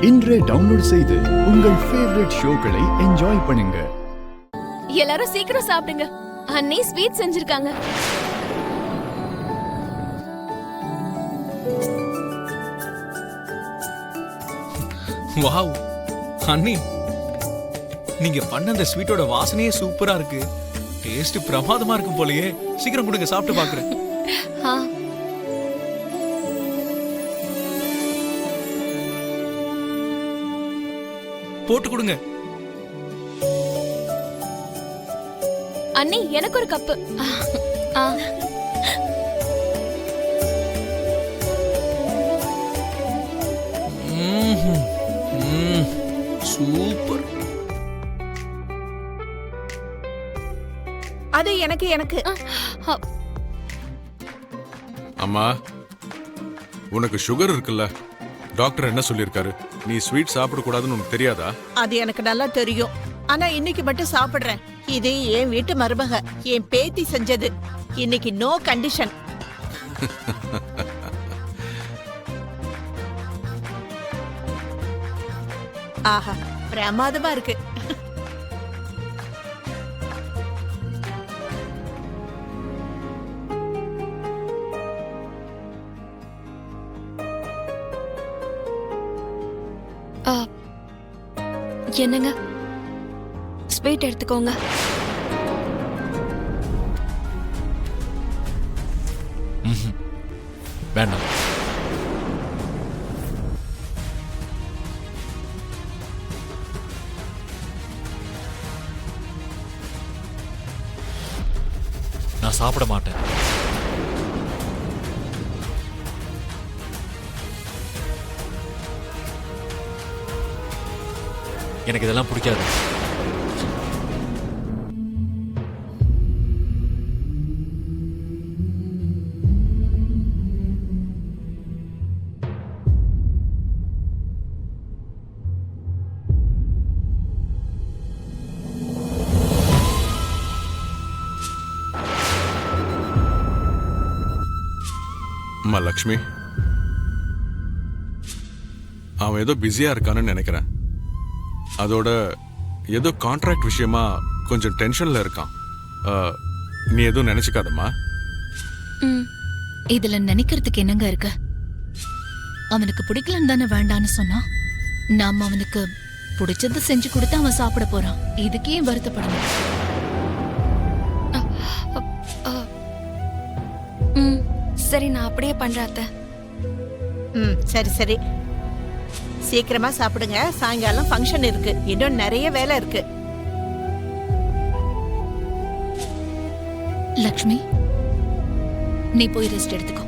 இன்றே டவுன்லோட் செய்து உங்கள் ஃபேவரட் ஷோக்களை என்ஜாய் பண்ணுங்க. எல்லாரும் சீக்கிரம் சாப்பிடுங்க. அண்ணி ஸ்வீட் செஞ்சிருக்காங்க. வாவ் அண்ணி, நீங்க பண்ண அந்த ஸ்வீட்டோட வாசனையே சூப்பரா இருக்கு. டேஸ்ட் பிரமாதமா இருக்கும் போலயே. சீக்கிரம் கொடுங்க, சாப்பிட்டு பாக்குறேன். போட்டு கொடுங்க. அண்ணி எனக்கு ஒரு கப்பு. சூப்பர். அது எனக்கு எனக்கு அம்மா, உனக்கு சுகர் இருக்குல்ல? டாக்டர் என்ன சொல்லிருக்காரு? நீ ஸ்வீட் சாப்பிடக்கூடாதுன்னு உனக்கு தெரியாதா? அது எனக்கு நல்லா தெரியும். ஆனா இன்னைக்கு மட்டும் சாப்பிடுறேன். இது என் வீட்டு மருமக, என் பேத்தி செஞ்சது. இன்னைக்கு நோ கண்டிஷன். ஆஹா, பிரமாதமா இருக்கு. என்னங்க, ஸ்வீட் எடுத்துக்கோங்க. வேண்டாம். நான் சாப்பிட மாட்டேன். எனக்கு இதெல்லாம் பிடிக்காது. அம்மா லக்ஷ்மி, அவன் ஏதோ பிஸியா இருக்கான்னு நினைக்கிறேன். அதோட ஏதோ கான்ட்ராக்ட் விஷயமா கொஞ்சம் டென்ஷன்ல இருக்கான். நீ எதுவும் நினைச்சுக்காதம்மா. இதுல நினைக்கிறதுக்கு என்னங்க இருக்கு? அவனுக்கு பிடிக்கலன்னு தானே வேண்டான்னு சொன்னா. நாம அவனுக்கு பிடிச்சது செஞ்சு கொடுத்து அவன் சாப்பிட போறான். இதுக்கே வருத்தப்படணும். சரி, நான் அப்படியே பண்றேன் அத்தை. சரி சரி, சீக்கிரமா சாப்பிடுங்க. சாயங்காலம் ஃபங்க்ஷன் இருக்கு, இன்னும் நிறைய வேலை இருக்கு. லக்ஷ்மி, நீ போய் ரெஸ்ட் எடுத்துக்கோ.